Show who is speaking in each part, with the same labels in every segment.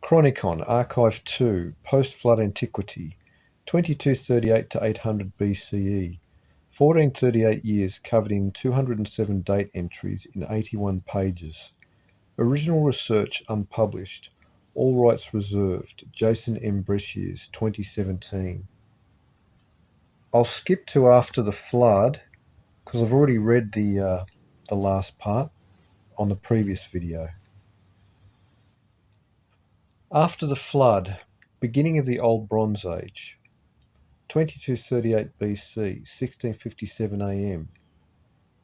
Speaker 1: CHRONICON, Archive 2, Post-Flood Antiquity, 2238 to 800 BCE, 1438 years covered in 207 date entries in 81 pages. Original research unpublished. All rights reserved. Jason M. Bresciers, 2017. I'll skip to after the flood because I've already read the last part on the previous video. After the flood, beginning of the Old Bronze Age, 2238 BC, 1657 AM.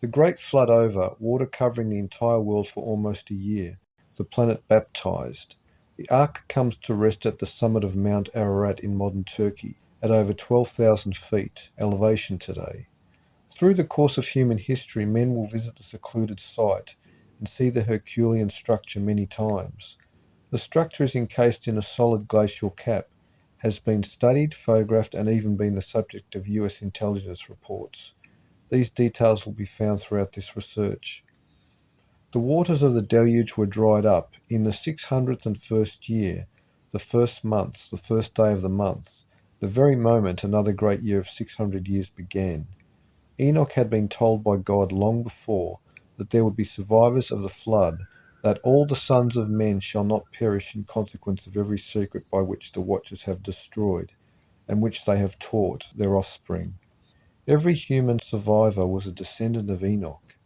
Speaker 1: The Great Flood over, water covering the entire world for almost a year, the planet baptized. The Ark comes to rest at the summit of Mount Ararat in modern Turkey, at over 12,000 feet elevation today. Through the course of human history, men will visit the secluded site and see the Herculean structure many times. The structure is encased in a solid glacial cap, has been studied, photographed, and even been the subject of US intelligence reports. These details will be found throughout this research. The waters of the deluge were dried up in the 601st year, the first month, the first day of the month, the very moment another great year of 600 years began. Enoch had been told by God long before that there would be survivors of the flood, that all the sons of men shall not perish in consequence of every secret by which the watchers have destroyed, and which they have taught their offspring. Every human survivor was a descendant of Enoch.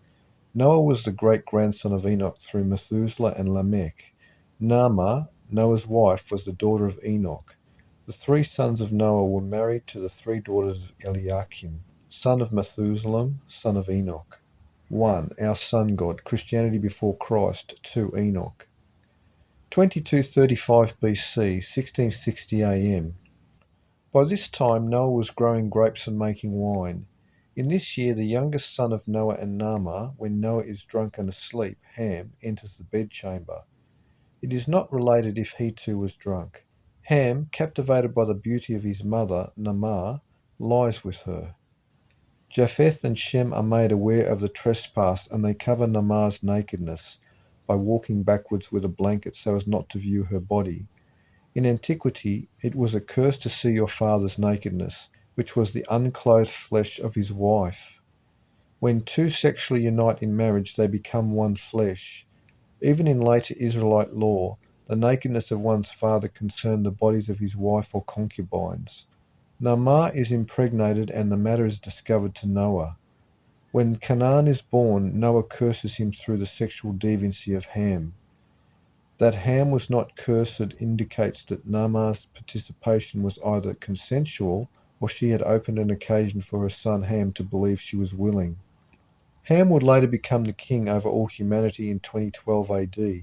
Speaker 1: Noah was the great-grandson of Enoch through Methuselah and Lamech. Naamah, Noah's wife, was the daughter of Enoch. The three sons of Noah were married to the three daughters of Eliakim, son of Methuselah, son of Enoch. 1. Our Sun God, Christianity before Christ. 2. Enoch. 2235 BC, 1660 AM. By this time Noah was growing grapes and making wine. In this year the youngest son of Noah and Naamah, when Noah is drunk and asleep, Ham, enters the bedchamber. It is not related if he too was drunk. Ham, captivated by the beauty of his mother, Naamah, lies with her. Japheth and Shem are made aware of the trespass, and they cover Naamah's nakedness by walking backwards with a blanket so as not to view her body. In antiquity, it was a curse to see your father's nakedness, which was the unclothed flesh of his wife. When two sexually unite in marriage, they become one flesh. Even in later Israelite law, the nakedness of one's father concerned the bodies of his wife or concubines. Naamah is impregnated and the matter is discovered to Noah. When Canaan is born, Noah curses him through the sexual deviancy of Ham. That Ham was not cursed indicates that Naamah's participation was either consensual or she had opened an occasion for her son Ham to believe she was willing. Ham would later become the king over all humanity in 2012 AD,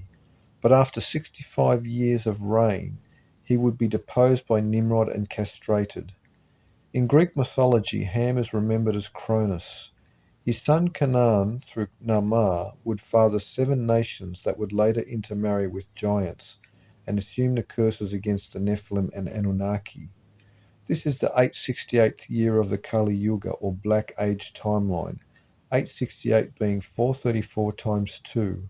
Speaker 1: but after 65 years of reign, he would be deposed by Nimrod and castrated. In Greek mythology, Ham is remembered as Cronus. His son Canaan, through Naamah, would father 7 nations that would later intermarry with giants and assume the curses against the Nephilim and Anunnaki. This is the 868th year of the Kali Yuga, or Black Age timeline, 868 being 434 times 2.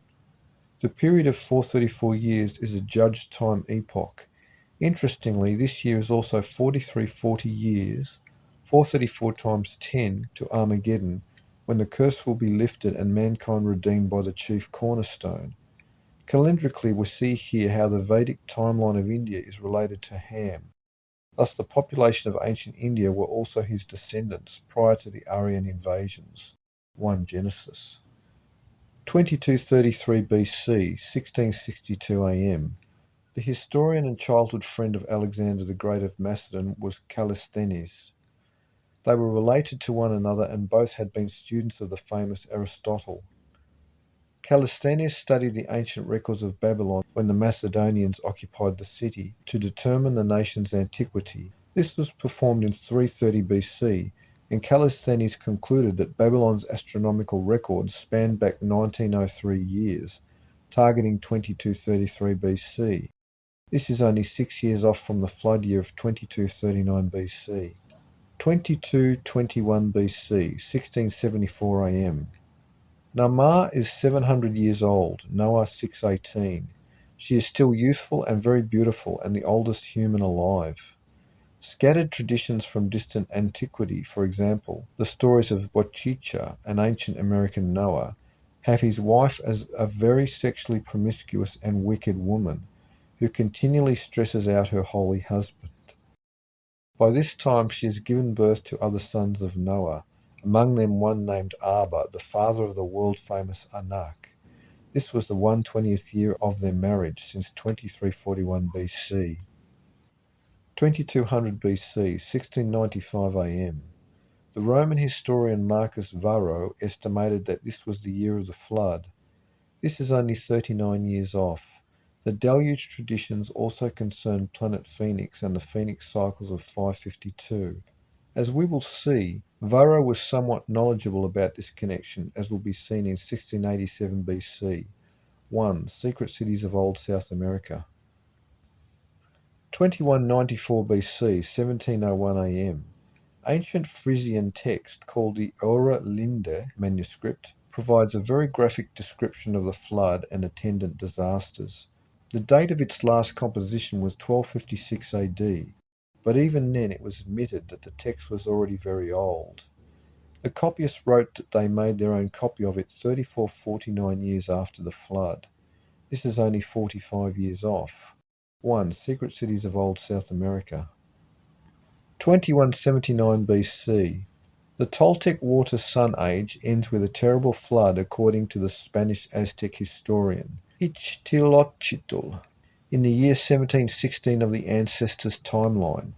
Speaker 1: The period of 434 years is a judged time epoch. Interestingly, this year is also 4340 years, 434 times 10 to Armageddon, when the curse will be lifted and mankind redeemed by the chief cornerstone. Calendrically, we see here how the Vedic timeline of India is related to Ham. Thus, the population of ancient India were also his descendants prior to the Aryan invasions. 1 Genesis. 2233 BC, 1662 AM. The historian and childhood friend of Alexander the Great of Macedon was Callisthenes. They were related to one another and both had been students of the famous Aristotle. Callisthenes studied the ancient records of Babylon when the Macedonians occupied the city to determine the nation's antiquity. This was performed in 330 BC, and Callisthenes concluded that Babylon's astronomical records spanned back 1903 years, targeting 2233 BC. This is only 6 years off from the flood year of 2239 BC. 2221 BC, 1674 AM. Naamah is 700 years old, Noah 618. She is still youthful and very beautiful and the oldest human alive. Scattered traditions from distant antiquity, for example, the stories of Bochicha, an ancient American Noah, have his wife as a very sexually promiscuous and wicked woman who continually stresses out her holy husband. By this time she has given birth to other sons of Noah, among them one named Abba, the father of the world-famous Anak. This was the 120th year of their marriage since 2341 BC. 2200 BC, 1695 AM. The Roman historian Marcus Varro estimated that this was the year of the flood. This is only 39 years off. The deluge traditions also concern planet Phoenix and the Phoenix cycles of 552. As we will see, Varro was somewhat knowledgeable about this connection, as will be seen in 1687 BC. 1. Secret cities of Old South America. 2194 BC, 1701 AM. Ancient Frisian text called the Ora Linde manuscript provides a very graphic description of the flood and attendant disasters. The date of its last composition was 1256 AD, but even then it was admitted that the text was already very old. The copyists wrote that they made their own copy of it 3449 years after the flood. This is only 45 years off. 1. Secret cities of Old South America. 2179 BC. The Toltec water sun age ends with a terrible flood according to the Spanish Aztec historian Ixtlochitl in the year 1716 of the ancestors' timeline.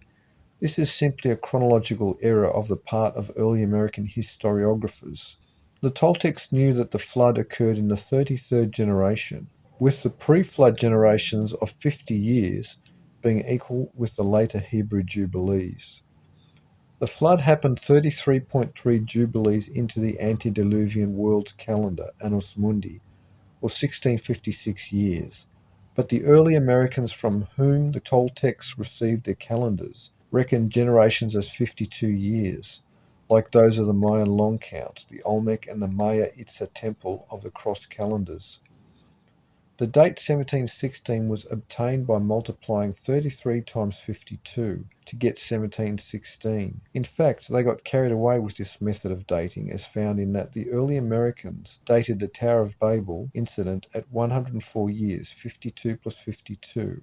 Speaker 1: This is simply a chronological error of the part of early American historiographers. The Toltecs knew that the flood occurred in the 33rd generation, with the pre-flood generations of 50 years being equal with the later Hebrew Jubilees. The flood happened 33.3 Jubilees into the antediluvian world's calendar, Annus Mundi, or 1656 years, but the early Americans from whom the Toltecs received their calendars reckoned generations as 52 years, like those of the Mayan long count, the Olmec and the Maya Itza temple of the cross calendars. The date 1716 was obtained by multiplying 33 times 52 to get 1716. In fact, they got carried away with this method of dating, as found in that the early Americans dated the Tower of Babel incident at 104 years, 52 plus 52,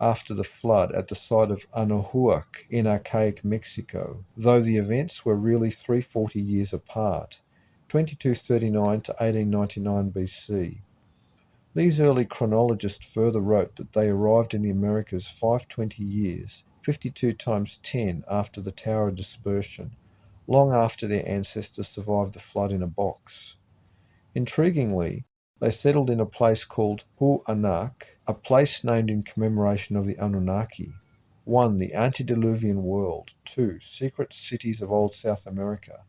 Speaker 1: after the flood at the site of Anahuac in archaic Mexico, though the events were really 340 years apart, 2239 to 1899 BC. These early chronologists further wrote that they arrived in the Americas 520 years, 52 times 10 after the Tower dispersion, long after their ancestors survived the flood in a box. Intriguingly, they settled in a place called Hu-Anak, a place named in commemoration of the Anunnaki. 1. The antediluvian world. 2. Secret cities of Old South America.